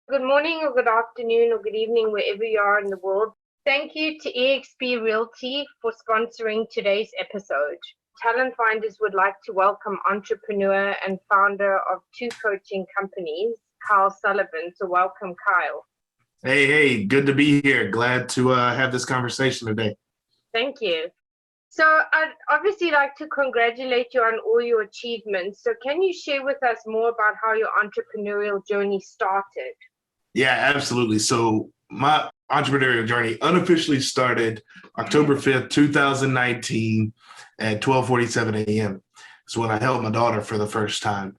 Good morning or good afternoon or good evening, wherever you are in the world. Thank you to eXp Realty for sponsoring today's episode. Talent Finders would like to welcome entrepreneur and founder of two coaching companies, Kyle Sullivan. So welcome, Kyle. Hey, good to be here. Glad to have this conversation today. Thank you. So I'd obviously like to congratulate you on all your achievements. So can you share with us more about how your entrepreneurial journey started? Yeah, absolutely. So my entrepreneurial journey unofficially started October 5th, 2019 at 12:47 a.m. It's when I held my daughter for the first time.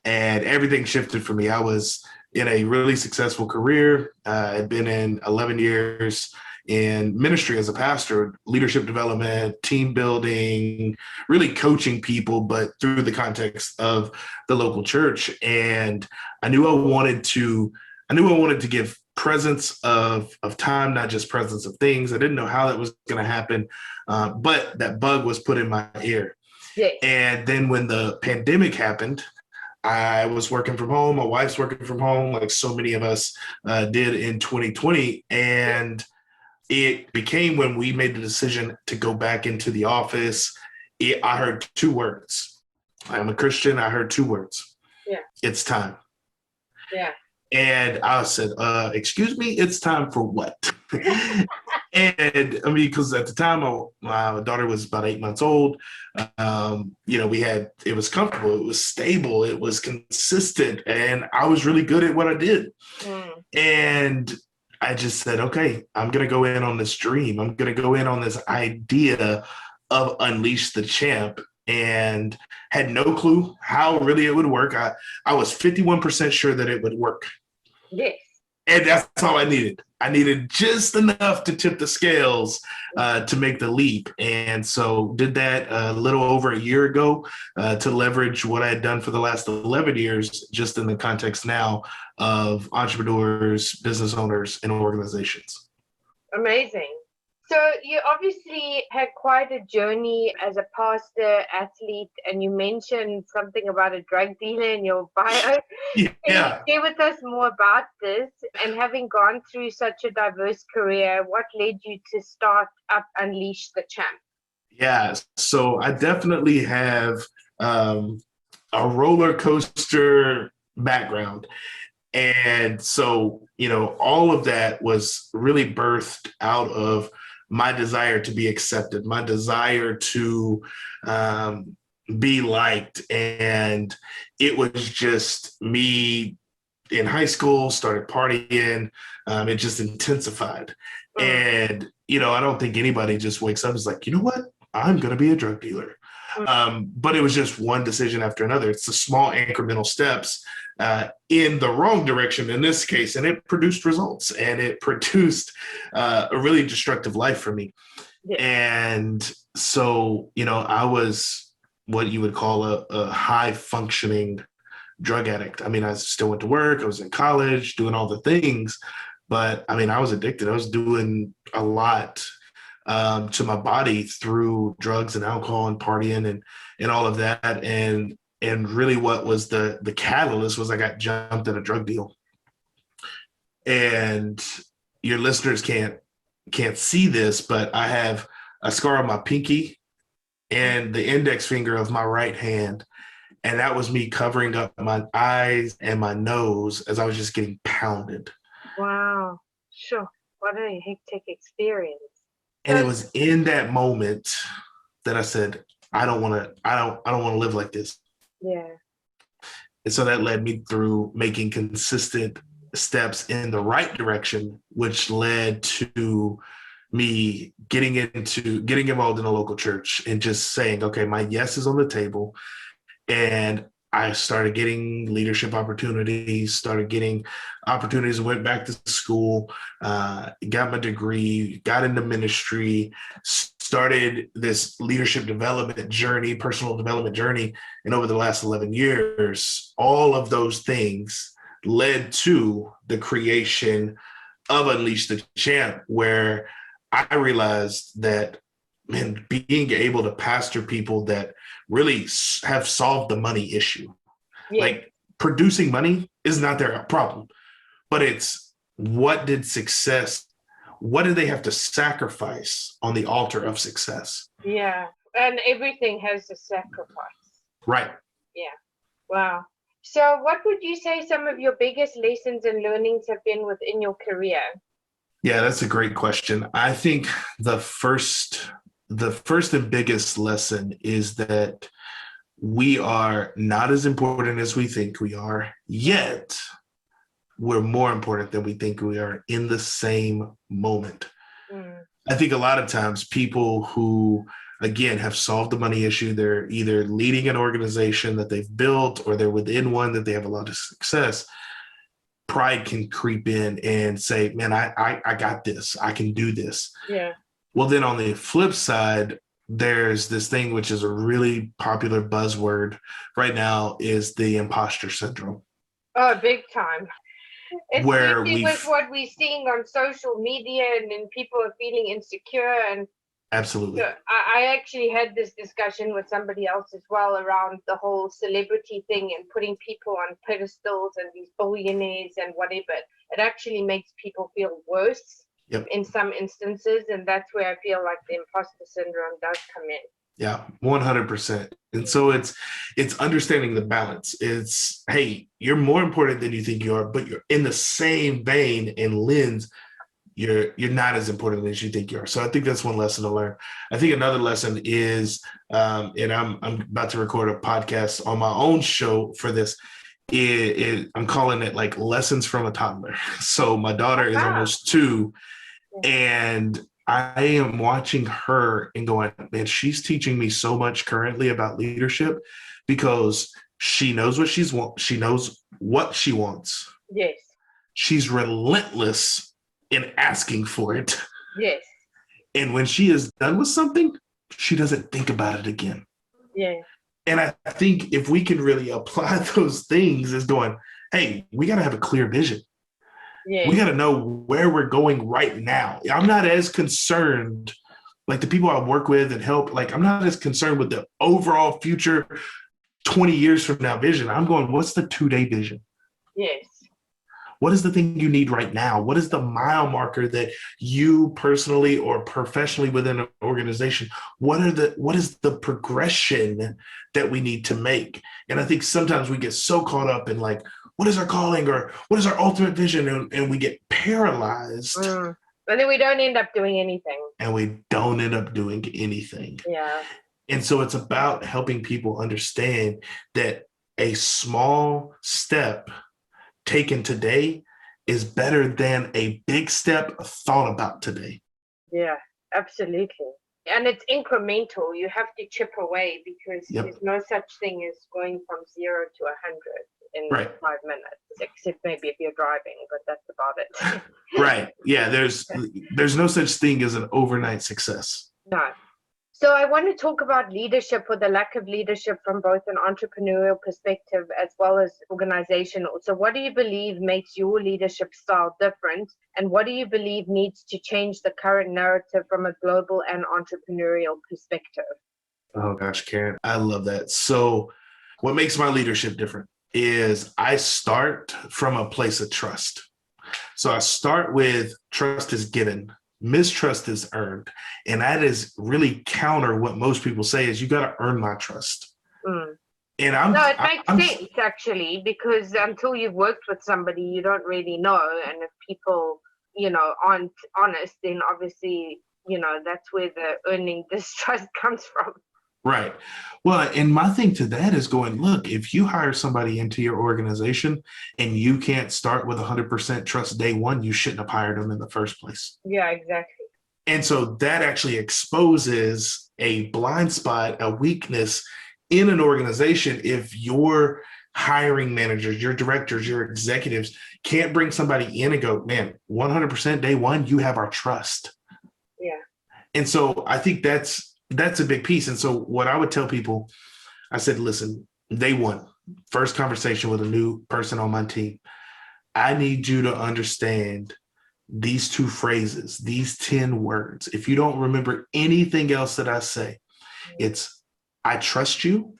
And everything shifted for me. I was in a really successful career. I'd been in 11 years in ministry as a pastor, leadership development, team building, really coaching people, but through the context of the local church. And I knew I wanted to, I knew I wanted to give presence of time, not just presence of things. I didn't know how that was going to happen, but that bug was put in my ear. Yes. And then when the pandemic happened, I was working from home. My wife's working from home, like so many of us did in 2020. And it became when we made the decision to go back into the office, I heard two words. I'm a Christian. I heard two words. Yeah. It's time. Yeah. And I said, excuse me, it's time for what? And I mean, because at the time, my daughter was about 8 months old. It was comfortable, it was stable, it was consistent, and I was really good at what I did. And I just said, okay, I'm going to go in on this dream. I'm going to go in on this idea of Unleash the Champ, and had no clue how really it would work. I was 51% sure that it would work. Yes. And that's all I needed. I needed just enough to tip the scales to make the leap. And so did that a little over a year ago to leverage what I had done for the last 11 years, just in the context now of entrepreneurs, business owners, and organizations. Amazing. So you obviously had quite a journey as a pastor, athlete, and you mentioned something about a drug dealer in your bio. Yeah. Can you share with us more about this? And having gone through such a diverse career, what led you to start up Unleash the Champ? Yeah, so I definitely have a roller coaster background. And so, all of that was really birthed out of my desire to be accepted, my desire to be liked. And it was just me in high school, started partying. It just intensified. And, I don't think anybody just wakes up and is like, you know what? I'm going to be a drug dealer. But it was just one decision after another. It's the small incremental steps in the wrong direction in this case, and it produced results, and it produced a really destructive life for me. Yeah. And so, I was what you would call a high functioning drug addict. I mean, I still went to work. I was in college doing all the things, but I mean, I was addicted. I was doing a lot to my body through drugs and alcohol and partying and all of that. And really what was the catalyst was I got jumped in a drug deal. And your listeners can't see this, but I have a scar on my pinky and the index finger of my right hand. And that was me covering up my eyes and my nose as I was just getting pounded. Wow. Sure. What a hectic experience. And it was in that moment that I said, I don't want to live like this. Yeah. And so that led me through making consistent steps in the right direction, which led to me getting involved in a local church and just saying, okay, my yes is on the table. And I started getting leadership opportunities, went back to school, got my degree, got into ministry, started this leadership development journey, personal development journey. And over the last 11 years, all of those things led to the creation of Unleash the Champ, where I realized that, man, being able to pastor people that really have solved the money issue. Yeah. Like producing money is not their problem. but it's what did they have to sacrifice on the altar of success? Yeah. And everything has a sacrifice. Right. Yeah. Wow. So what would you say some of your biggest lessons and learnings have been within your career? Yeah, that's a great question. I think the first and biggest lesson is that we are not as important as we think we are, yet we're more important than we think we are in the same moment. I think a lot of times people who, again, have solved the money issue, they're either leading an organization that they've built or they're within one that they have a lot of success. Pride can creep in and say, man, I got this. I can do this. Yeah. Well, then on the flip side, there's this thing which is a really popular buzzword right now is the imposter syndrome. Oh, big time. Where Especially with what we're seeing on social media and then people are feeling insecure. And absolutely. so I actually had this discussion with somebody else as well around the whole celebrity thing and putting people on pedestals and these billionaires and whatever. It actually makes people feel worse. Yep. In some instances, and that's where I feel like the imposter syndrome does come in. Yeah, 100%. And so it's understanding the balance. It's, hey, you're more important than you think you are, but you're in the same vein and lens, you're not as important as you think you are. So I think that's one lesson to learn. I think another lesson is, and I'm about to record a podcast on my own show for this. I'm calling it like lessons from a toddler. So my daughter is almost 2, and I am watching her and going, man, she's teaching me so much currently about leadership because she knows what she knows what she wants. Yes. She's relentless in asking for it. Yes. And when she is done with something, she doesn't think about it again. Yeah. And I think if we can really apply those things as going, hey, we got to have a clear vision. Yeah. We got to know where we're going right now. I'm not as concerned, like the people I work with and help, like I'm not as concerned with the overall future 20 years from now vision. I'm going, what's the 2-day vision? Yes. What is the thing you need right now? What is the mile marker that you personally or professionally within an organization, what is the progression that we need to make? And I think sometimes we get so caught up in like, what is our calling or what is our ultimate vision? And we get paralyzed. And then we don't end up doing anything. Yeah. And so it's about helping people understand that a small step taken today is better than a big step thought about today. Yeah, absolutely. And it's incremental. You have to chip away because there's no such thing as going from 0 to 100 in 5 minutes, except maybe if you're driving, but that's about it. Right. Yeah, there's no such thing as an overnight success. No. So I want to talk about leadership or the lack of leadership from both an entrepreneurial perspective as well as organizational. So what do you believe makes your leadership style different? And what do you believe needs to change the current narrative from a global and entrepreneurial perspective? Oh gosh, Karen, I love that. So what makes my leadership different is I start from a place of trust. So I start with trust is given. Mistrust is earned. And that is really counter what most people say is you got to earn my trust. And it makes sense actually, because until you've worked with somebody, you don't really know. And if people, aren't honest, then obviously, that's where the earning distrust comes from. Right. Well, and my thing to that is going, look, if you hire somebody into your organization and you can't start with 100% trust day one, you shouldn't have hired them in the first place. Yeah, exactly. And so that actually exposes a blind spot, a weakness in an organization. If your hiring managers, your directors, your executives can't bring somebody in and go, man, 100% day one, you have our trust. Yeah. And so I think that's a big piece. And so what I would tell people, I said, listen, day one, first conversation with a new person on my team, I need you to understand these 2 phrases, these 10 words. If you don't remember anything else that I say, it's I trust you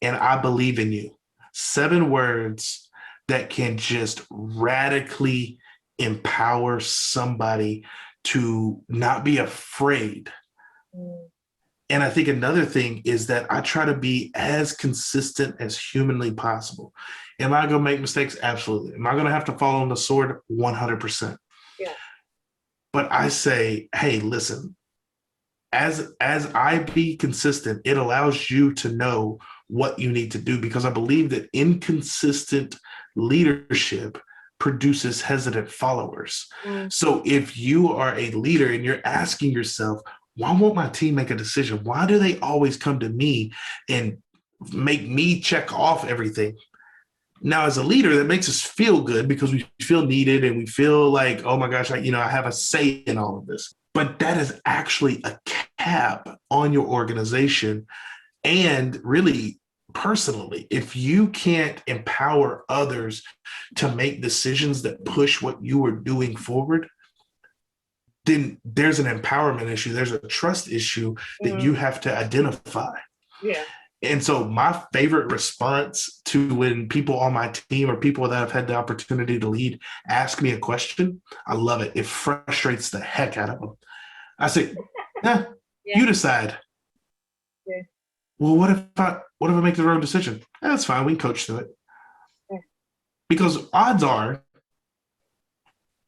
and I believe in you. 7 words that can just radically empower somebody to not be afraid. And I think another thing is that I try to be as consistent as humanly possible. Am I going to make mistakes? Absolutely. Am I going to have to fall on the sword? 100%. Yeah. But I say, hey, listen, as I be consistent, it allows you to know what you need to do, because I believe that inconsistent leadership produces hesitant followers. So if you are a leader and you're asking yourself, why won't my team make a decision? Why do they always come to me and make me check off everything? Now, as a leader, that makes us feel good because we feel needed and we feel like, oh my gosh, I have a say in all of this. But that is actually a cap on your organization. And really, personally, if you can't empower others to make decisions that push what you are doing forward, then there's an empowerment issue. There's a trust issue that you have to identify. Yeah. And so my favorite response to when people on my team or people that I've had the opportunity to lead ask me a question, I love it. It frustrates the heck out of them. I say, you decide. Yeah. Well, what if I make the wrong decision? That's fine. We can coach through it. Yeah. Because odds are,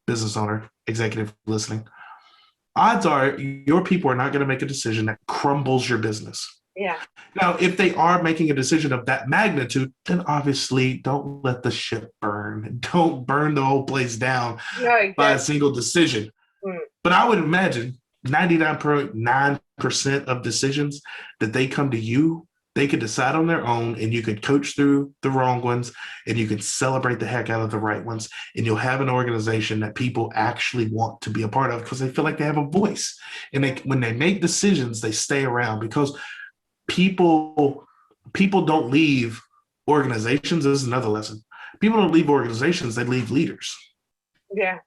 business owner, executive listening, odds are your people are not going to make a decision that crumbles your business. Yeah. Now, if they are making a decision of that magnitude, then obviously don't let the ship burn. Don't burn the whole place down by a single decision. But I would imagine 99.9% of decisions that they come to you, they could decide on their own, and you could coach through the wrong ones, and you can celebrate the heck out of the right ones, and you'll have an organization that people actually want to be a part of because they feel like they have a voice. And when they make decisions, they stay around, because people don't leave organizations. This is another lesson. People don't leave organizations, they leave leaders. Yeah,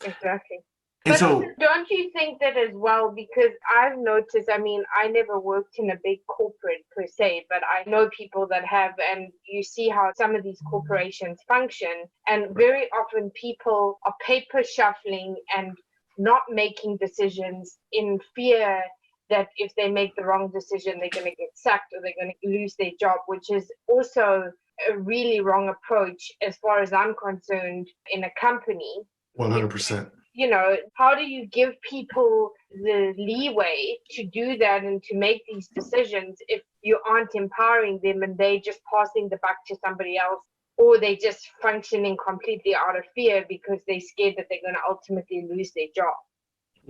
exactly. And but so, don't you think that as well? Because I've noticed, I mean, I never worked in a big corporate per se, but I know people that have, and you see how some of these corporations function. And very often people are paper shuffling and not making decisions in fear that if they make the wrong decision, they're going to get sacked or they're going to lose their job, which is also a really wrong approach as far as I'm concerned in a company. 100%. You know, how do you give people the leeway to do that and to make these decisions if you aren't empowering them and they just passing the buck to somebody else, or they just functioning completely out of fear because they're scared that they're going to ultimately lose their job?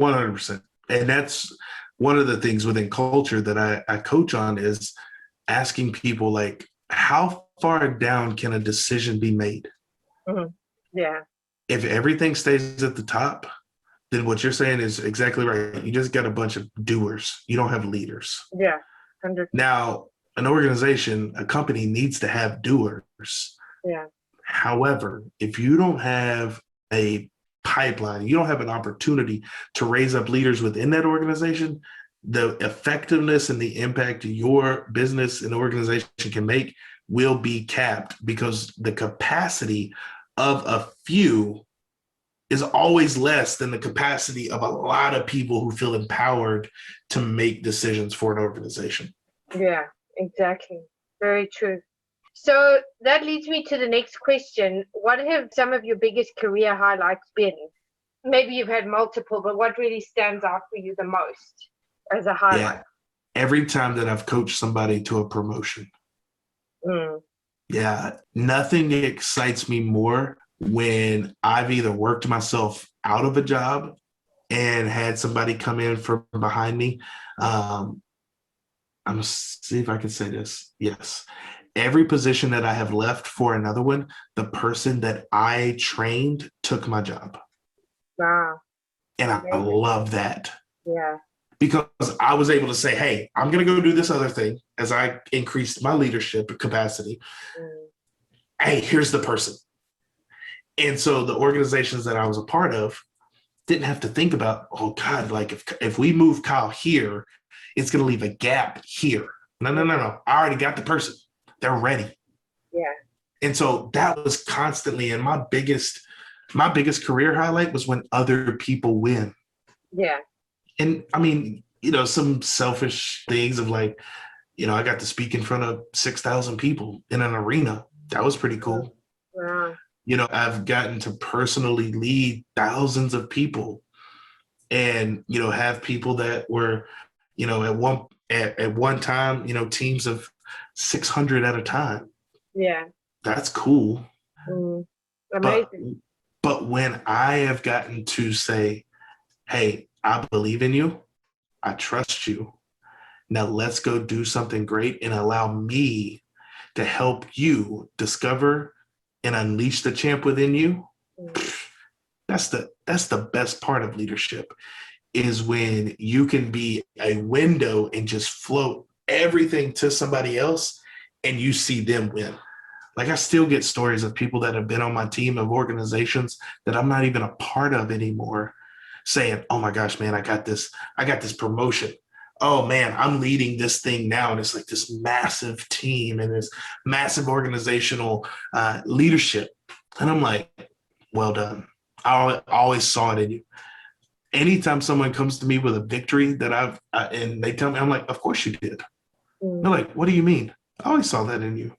100%. And that's one of the things within culture that I coach on, is asking people, like, how far down can a decision be made? Yeah. If everything stays at the top, then what you're saying is exactly right. You just got a bunch of doers. You don't have leaders. Yeah. 100%. Now, an organization, a company needs to have doers. Yeah. However, if you don't have a pipeline, you don't have an opportunity to raise up leaders within that organization, the effectiveness and the impact your business and organization can make will be capped, because the capacity of a few is always less than the capacity of a lot of people who feel empowered to make decisions for an organization. Yeah, exactly. Very true. So that leads me to the next question. What have some of your biggest career highlights been? Maybe you've had multiple, but what really stands out for you the most as a highlight? Yeah. Every time that I've coached somebody to a promotion. Yeah, nothing excites me more when I've either worked myself out of a job and had somebody come in from behind me. I'm going to see if I can say this. Yes. Every position that I have left for another one, the person that I trained took my job. Wow. And I love that. Yeah. Because I was able to say, hey, I'm going to go do this other thing as I increased my leadership capacity. Hey, here's the person. And so the organizations that I was a part of didn't have to think about, oh God, like if we move Kyle here, it's going to leave a gap here. No. I already got the person. They're ready. Yeah. And so that was constantly, and my biggest career highlight was when other people win. Yeah. And I mean, some selfish things of like, I got to speak in front of 6,000 people in an arena. That was pretty cool. Wow. I've gotten to personally lead thousands of people and, have people that were, at one time, teams of 600 at a time. Yeah. That's cool. But Amazing. but when I have gotten to say, hey, I believe in you, I trust you. Now let's go do something great and allow me to help you discover and unleash the champ within you. That's the best part of leadership, is when you can be a window and just float everything to somebody else and you see them win. Like, I still get stories of people that have been on my team of organizations that I'm not even a part of anymore saying, oh my gosh, man, I got this promotion. Oh man, I'm leading this thing now. And it's like this massive team and this massive organizational leadership. And I'm like, well done. I always saw it in you. Anytime someone comes to me with a victory that and they tell me, I'm like, of course you did. They're like, what do you mean? I always saw that in you.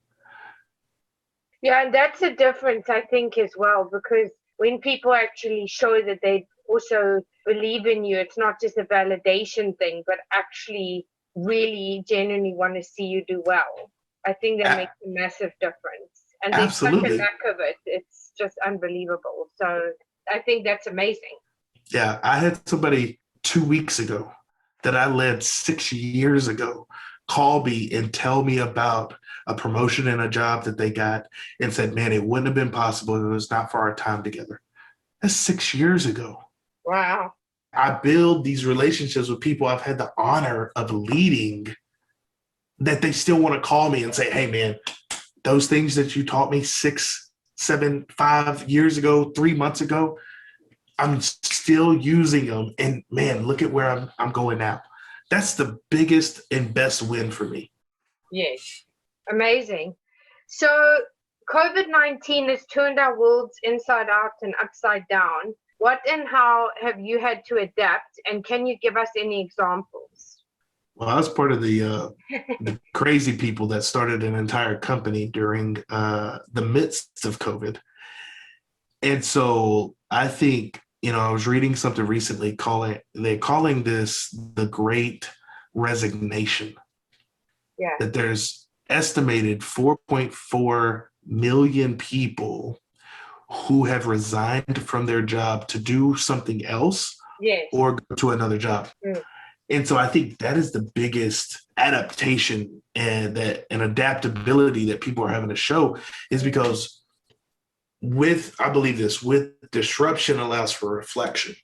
Yeah, and that's a difference, I think, as well, because when people actually show that they also believe in you, it's not just a validation thing, but actually really genuinely want to see you do well. I think that makes a massive difference. And there's such a Absolutely. lack of it. It's just unbelievable. So I think that's amazing. Yeah, I had somebody 2 weeks ago that I led 6 years ago call me and tell me about a promotion and a job that they got and said, man, it wouldn't have been possible if it was not for our time together. That's 6 years ago. Wow. I build these relationships with people I've had the honor of leading that they still want to call me and say, hey, man, those things that you taught me 6, 7, 5 years ago, 3 months ago, I'm still using them. And man, look at where I'm going now. That's the biggest and best win for me. Yes. Amazing. So COVID-19 has turned our worlds inside out and upside down. What and how have you had to adapt? And can you give us any examples? Well, I was part of the crazy people that started an entire company during the midst of COVID. And so I think, I was reading something recently calling this the Great Resignation. Yeah. That there's estimated 4.4 million people who have resigned from their job to do something else. Yes. Or go to another job. And so I think that is the biggest adaptation and adaptability that people are having to show, is because with disruption allows for reflection.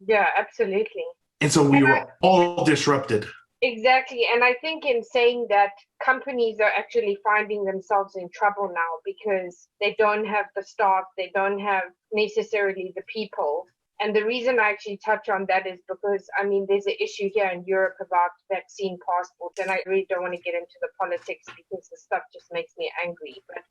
Yeah, absolutely. And so we were all disrupted. Exactly. And I think in saying that, companies are actually finding themselves in trouble now because they don't have the staff, they don't have necessarily the people. And the reason I actually touch on that is because, I mean, there's an issue here in Europe about vaccine passports, and I really don't want to get into the politics because the stuff just makes me angry. But,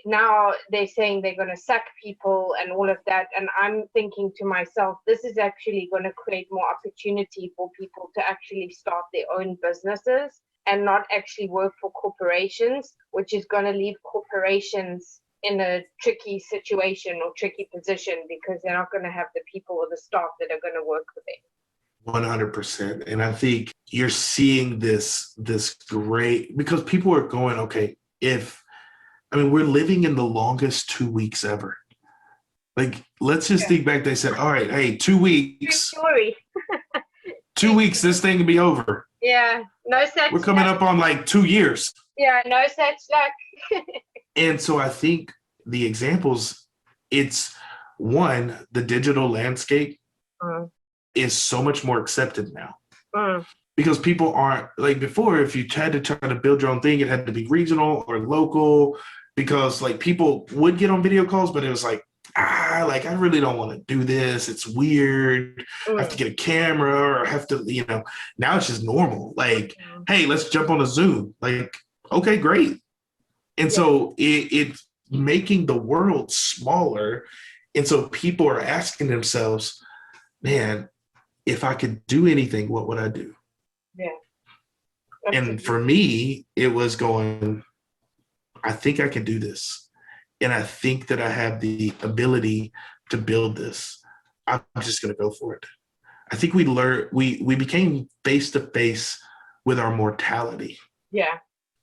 now they're saying they're going to sack people and all of that. And I'm thinking to myself, this is actually going to create more opportunity for people to actually start their own businesses and not actually work for corporations, which is going to leave corporations in a tricky situation or tricky position because they're not going to have the people or the staff that are going to work with them. 100%. And I think you're seeing this great, because people are going, okay, we're living in the longest 2 weeks ever. Like, let's just think back. They said, all right, hey, 2 weeks. 2 weeks, this thing can be over. Yeah, no such. We're coming up on like 2 years. Yeah, no such luck. And so I think the examples, it's one, the digital landscape is so much more accepted now. Because people aren't like before. If you had to try to build your own thing, it had to be regional or local, because like people would get on video calls, but it was like, I really don't want to do this. It's weird. I have to get a camera or I have to, now it's just normal. Like, hey, let's jump on a Zoom. Like, okay, great. And so it making the world smaller. And so people are asking themselves, man, if I could do anything, what would I do? Yeah. And for me, it was going, I think I can do this. And I think that I have the ability to build this. I'm just going to go for it. I think we became face to face with our mortality. Yeah.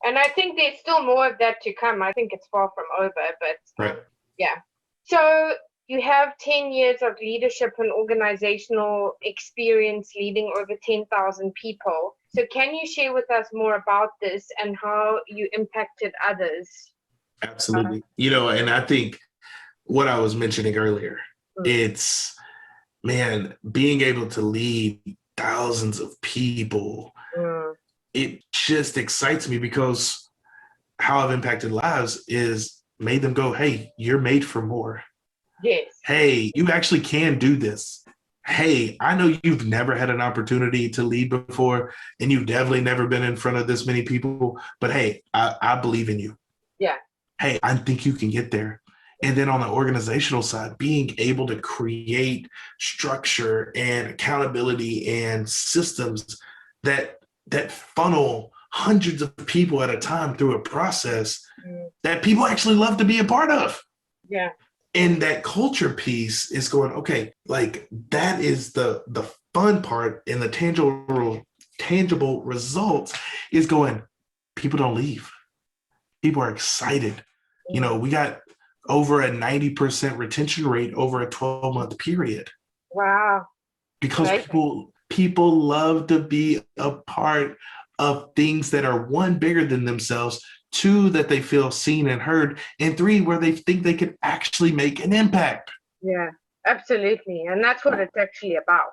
And I think there's still more of that to come. I think it's far from over, but Right. Yeah. So you have 10 years of leadership and organizational experience leading over 10,000 people. So can you share with us more about this and how you impacted others? Absolutely. And I think what I was mentioning earlier, it's, man, being able to lead thousands of people, it just excites me because how I've impacted lives is made them go, hey, you're made for more. Yes. Hey, you actually can do this. Hey, I know you've never had an opportunity to lead before, and you've definitely never been in front of this many people, but hey, I believe in you. Yeah. Hey, I think you can get there. And then on the organizational side, being able to create structure and accountability and systems that funnel hundreds of people at a time through a process that people actually love to be a part of. Yeah. And that culture piece is going, okay, like that is the fun part, and the tangible results is going, people don't leave. People are excited. We got over a 90% retention rate over a 12-month period. Wow. Because people love to be a part of things that are, one, bigger than themselves, two, that they feel seen and heard, and three, where they think they could actually make an impact. Yeah, absolutely. And that's what it's actually about.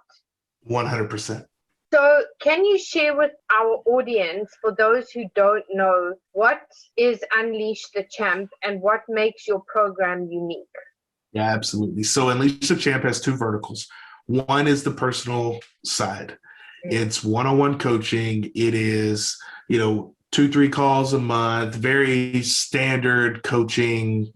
100%. So can you share with our audience, for those who don't know, what is Unleash the Champ and what makes your program unique? Yeah, absolutely. So Unleash the Champ has two verticals. One is the personal side. It's one-on-one coaching. It is, 2-3 calls a month, very standard coaching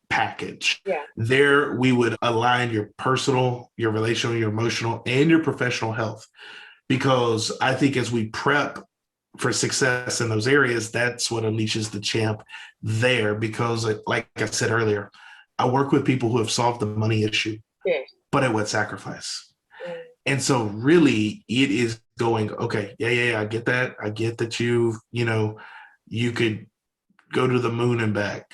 package. Yeah. There we would align your personal, your relational, your emotional, and your professional health. Because I think as we prep for success in those areas, that's what unleashes the champ there. Because like I said earlier, I work with people who have solved the money issue, but at what sacrifice? And so really it is going, okay, yeah, I get that. I get that you could go to the moon and back.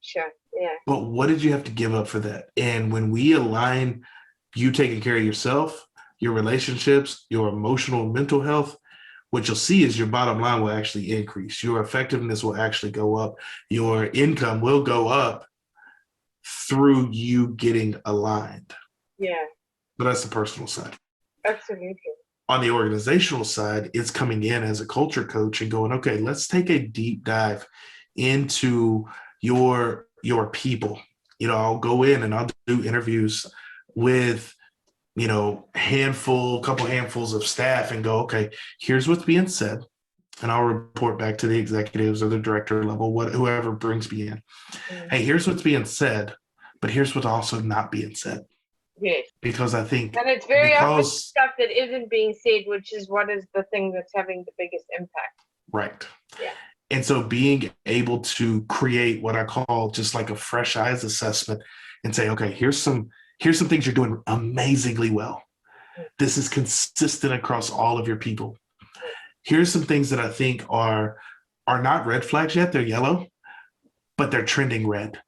Sure, yeah. But what did you have to give up for that? And when we align you taking care of yourself, your relationships, your emotional and mental health, what you'll see is your bottom line will actually increase. Your effectiveness will actually go up. Your income will go up through you getting aligned. Yeah. But that's the personal side. Absolutely. On the organizational side, it's coming in as a culture coach and going, okay, let's take a deep dive into your people. I'll go in and I'll do interviews with couple handfuls of staff and go, okay, here's what's being said. And I'll report back to the executives or the director level, whoever brings me in. Hey, here's what's being said, but here's what's also not being said. Yes. Because I think, and it's very often stuff that isn't being said, which is what is the thing that's having the biggest impact. Right. Yeah. And so being able to create what I call just like a fresh eyes assessment and say, okay, here's some things you're doing amazingly well. This is consistent across all of your people. Here's some things that I think are not red flags yet. They're yellow, but they're trending red.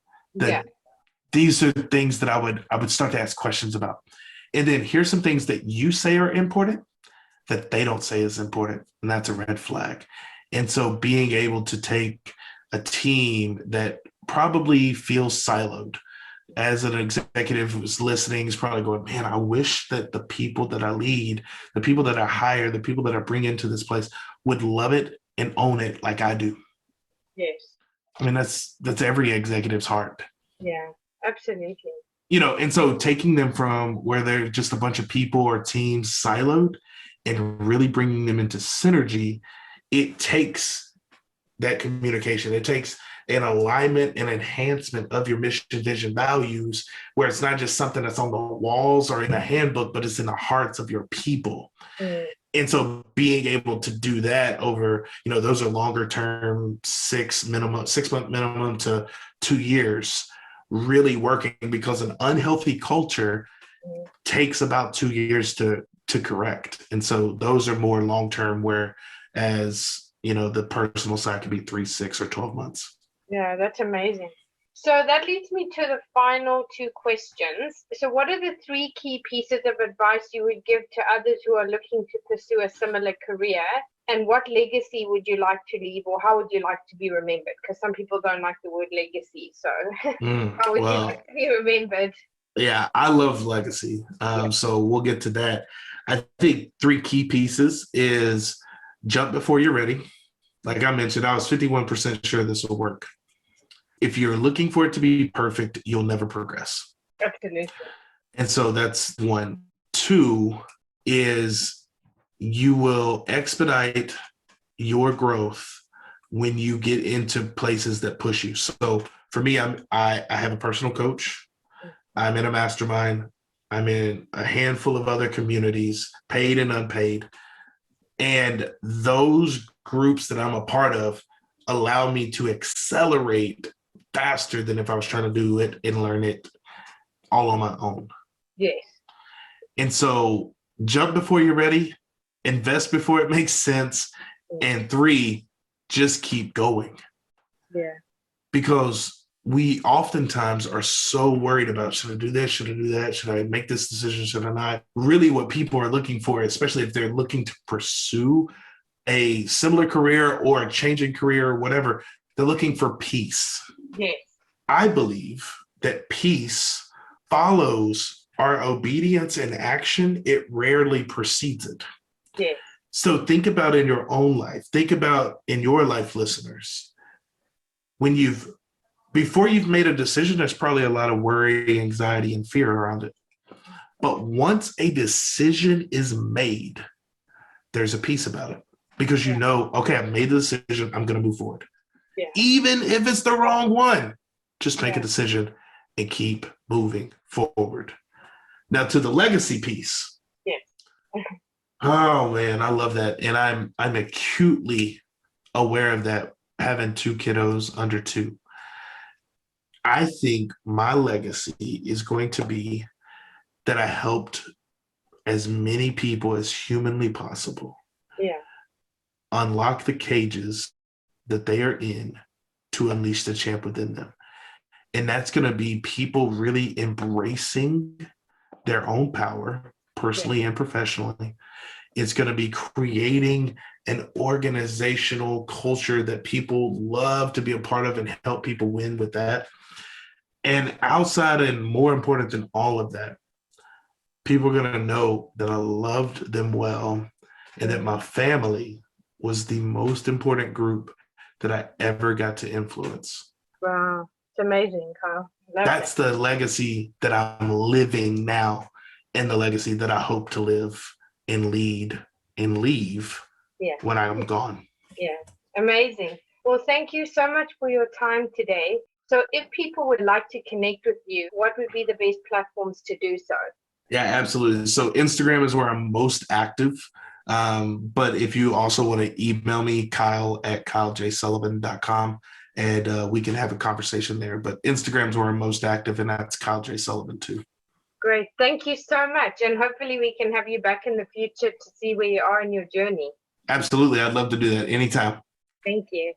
These are things that I would start to ask questions about. And then here's some things that you say are important that they don't say is important. And that's a red flag. And so being able to take a team that probably feels siloed, as an executive who's listening is probably going, man, I wish that the people that I lead, the people that I hire, the people that I bring into this place would love it and own it like I do. Yes. I mean, that's every executive's heart. Yeah, absolutely. And so taking them from where they're just a bunch of people or teams siloed and really bringing them into synergy, it takes that communication. It takes an alignment and enhancement of your mission, vision, values, where it's not just something that's on the walls or in a handbook, but it's in the hearts of your people. Mm. And so being able to do that over, those are longer term, 6-month minimum to 2 years, really working, because an unhealthy culture takes about 2 years to correct. And so those are more long term, whereas, the personal side could be 3, 6, or 12 months. Yeah, that's amazing. So that leads me to the final two questions. So what are the 3 key pieces of advice you would give to others who are looking to pursue a similar career? And what legacy would you like to leave, or how would you like to be remembered? Because some people don't like the word legacy. So how would you like to be remembered? Yeah, I love legacy. So we'll get to that. I think 3 key pieces is jump before you're ready. Like I mentioned, I was 51% sure this will work. If you're looking for it to be perfect, you'll never progress. Absolutely. And so that's 1. 2 is you will expedite your growth when you get into places that push you. So for me, I have a personal coach. I'm in a mastermind. I'm in a handful of other communities, paid and unpaid. And those groups that I'm a part of allow me to accelerate faster than if I was trying to do it and learn it all on my own. Yes. And so jump before you're ready, invest before it makes sense. And 3, just keep going. Yeah. Because we oftentimes are so worried about, should I do this? Should I do that? Should I make this decision? Should I not? Really what people are looking for, especially if they're looking to pursue a similar career or a changing career or whatever, they're looking for peace. Yes. I believe that peace follows our obedience and action. It rarely precedes it. Yes. So think about in your own life. Think about in your life, listeners. Before you've made a decision, there's probably a lot of worry, anxiety, and fear around it. But once a decision is made, there's a peace about it, because you know, okay, I made the decision, I'm going to move forward. Yeah. Even if it's the wrong one, just make a decision and keep moving forward. Now to the legacy piece. Yes. Oh man, I love that. And I'm acutely aware of that, having 2 kiddos under 2. I think my legacy is going to be that I helped as many people as humanly possible unlock the cages that they are in to unleash the champ within them. And that's going to be people really embracing their own power, personally and professionally. It's going to be creating an organizational culture that people love to be a part of and help people win with that. And outside, and more important than all of that, people are going to know that I loved them well, and that my family was the most important group that I ever got to influence. Wow. It's amazing, Kyle. That's the legacy that I'm living now, and the legacy that I hope to live and lead and leave when I'm gone. Yeah. Amazing. Well, thank you so much for your time today. So if people would like to connect with you, what would be the best platforms to do so? Yeah, absolutely. So Instagram is where I'm most active. But if you also want to email me, kyle@kylejsullivan.com, and we can have a conversation there. But Instagram is where I'm most active, and that's Kyle J. Sullivan too. Great. Thank you so much. And hopefully we can have you back in the future to see where you are in your journey. Absolutely. I'd love to do that anytime. Thank you.